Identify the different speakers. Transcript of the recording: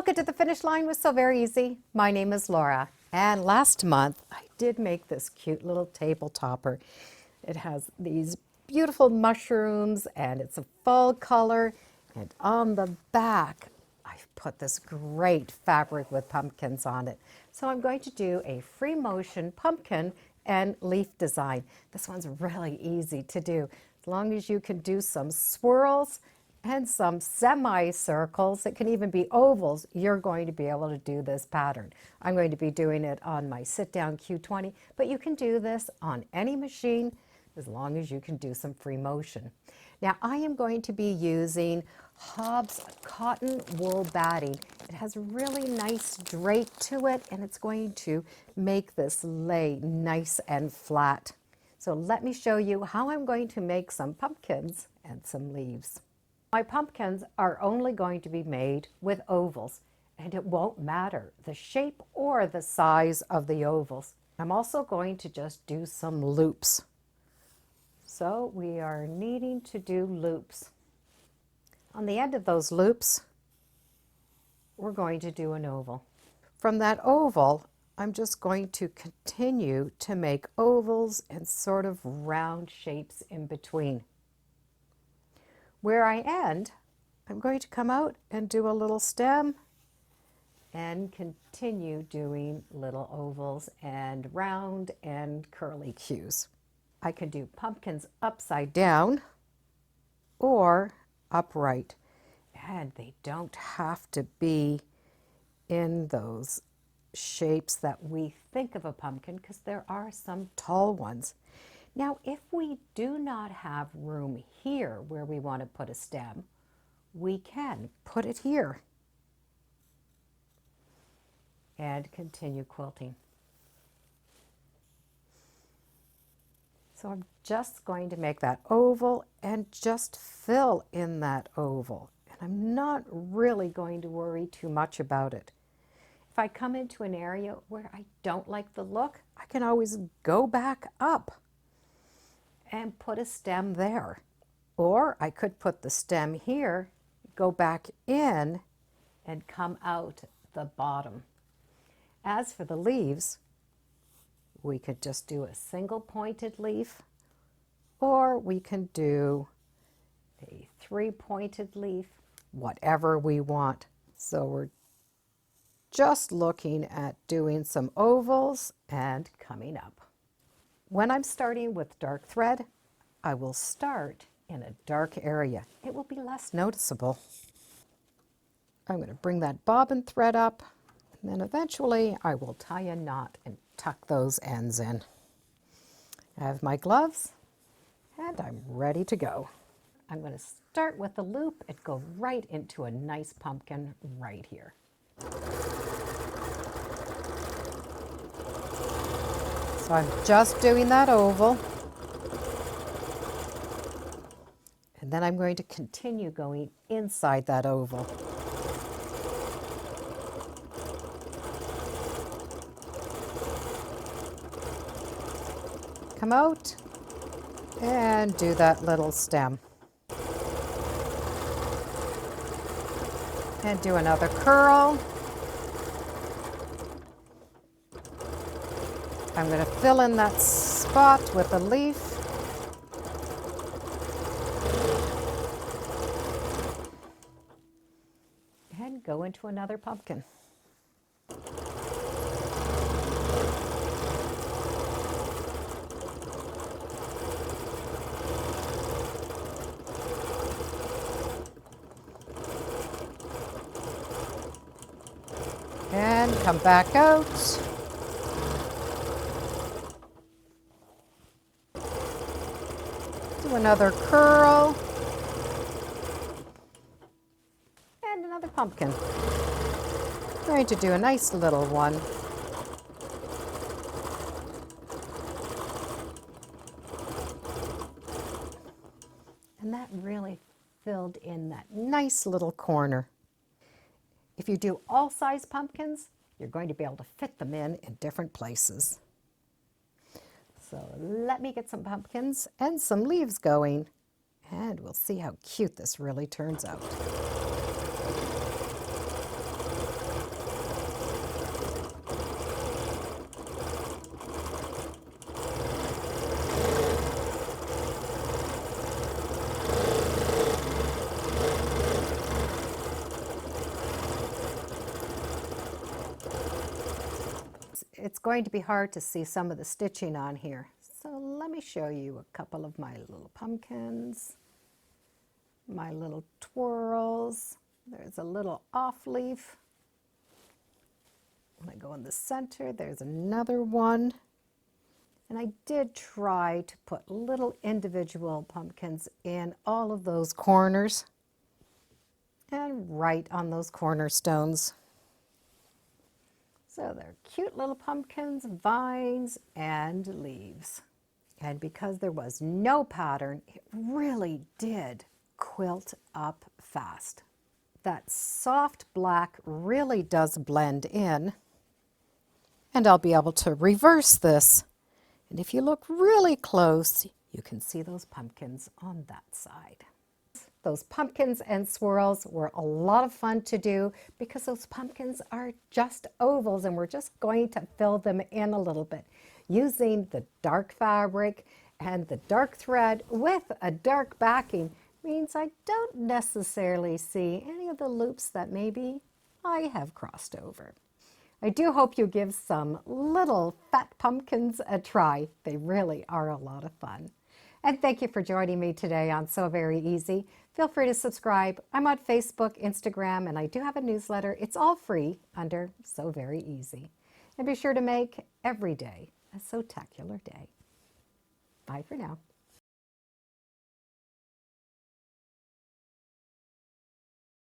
Speaker 1: Welcome to the finish line with Sew Very Easy. My name is Laura, and last month I did make this cute little table topper. It has these beautiful mushrooms and it's a fall color, and on the back I've put this great fabric with pumpkins on it. So I'm going to do a free motion pumpkin and leaf design. This one's really easy to do. As long as you can do some swirls and some semicircles, it can even be ovals, you're going to be able to do this pattern. I'm going to be doing it on my sit-down Q20, but you can do this on any machine as long as you can do some free motion. Now I am going to be using Hobbs cotton wool batting. It has really nice drape to it, and it's going to make this lay nice and flat. So let me show you how I'm going to make some pumpkins and some leaves. My pumpkins are only going to be made with ovals, and it won't matter the shape or the size of the ovals. I'm also going to just do some loops. So we are needing to do loops. On the end of those loops, we're going to do an oval. From that oval, I'm just going to continue to make ovals and sort of round shapes in between. Where I end, I'm going to come out and do a little stem and continue doing little ovals and round and curly cues. I can do pumpkins upside down or upright, and they don't have to be in those shapes that we think of a pumpkin, because there are some tall ones. Now, if we do not have room here where we want to put a stem, we can put it here and continue quilting. So I'm just going to make that oval and just fill in that oval. And I'm not really going to worry too much about it. If I come into an area where I don't like the look, I can always go back up and put a stem there. Or I could put the stem here, go back in, and come out the bottom. As for the leaves, we could just do a single pointed leaf, or we can do a three-pointed leaf, whatever we want. So we're just looking at doing some ovals and coming up. When I'm starting with dark thread, I will start in a dark area. It will be less noticeable. I'm going to bring that bobbin thread up, and then eventually I will tie a knot and tuck those ends in. I have my gloves, and I'm ready to go. I'm going to start with a loop and go right into a nice pumpkin right here. So I'm just doing that oval, and then I'm going to continue going inside that oval. Come out and do that little stem. And do another curl. I'm going to fill in that spot with a leaf. And go into another pumpkin. And come back out. Do another curl. And another pumpkin. I'm going to do a nice little one. And that really filled in that nice little corner. If you do all size pumpkins, you're going to be able to fit them in different places. So let me get some pumpkins and some leaves going, and we'll see how cute this really turns out. it's going to be hard to see some of the stitching on here. So let me show you a couple of my little pumpkins, my little twirls. There's a little off leaf. I'm going to go in the center. There's another one. And I did try to put little individual pumpkins in all of those corners and right on those cornerstones. So they're cute little pumpkins, vines, and leaves. And because there was no pattern, it really did quilt up fast. That soft black really does blend in. And I'll be able to reverse this. And if you look really close, you can see those pumpkins on that side. Those pumpkins and swirls were a lot of fun to do because those pumpkins are just ovals and we're just going to fill them in a little bit using the dark fabric and the dark thread with a dark backing means I don't necessarily see any of the loops that maybe I have crossed over. I do hope you give some little fat pumpkins a try. They really are a lot of fun. And thank you for joining me today on Sew Very Easy. Feel free to subscribe. I'm on Facebook, Instagram, and I do have a newsletter. It's all free under Sew Very Easy. And be sure to make every day a Sewtacular day. Bye for now.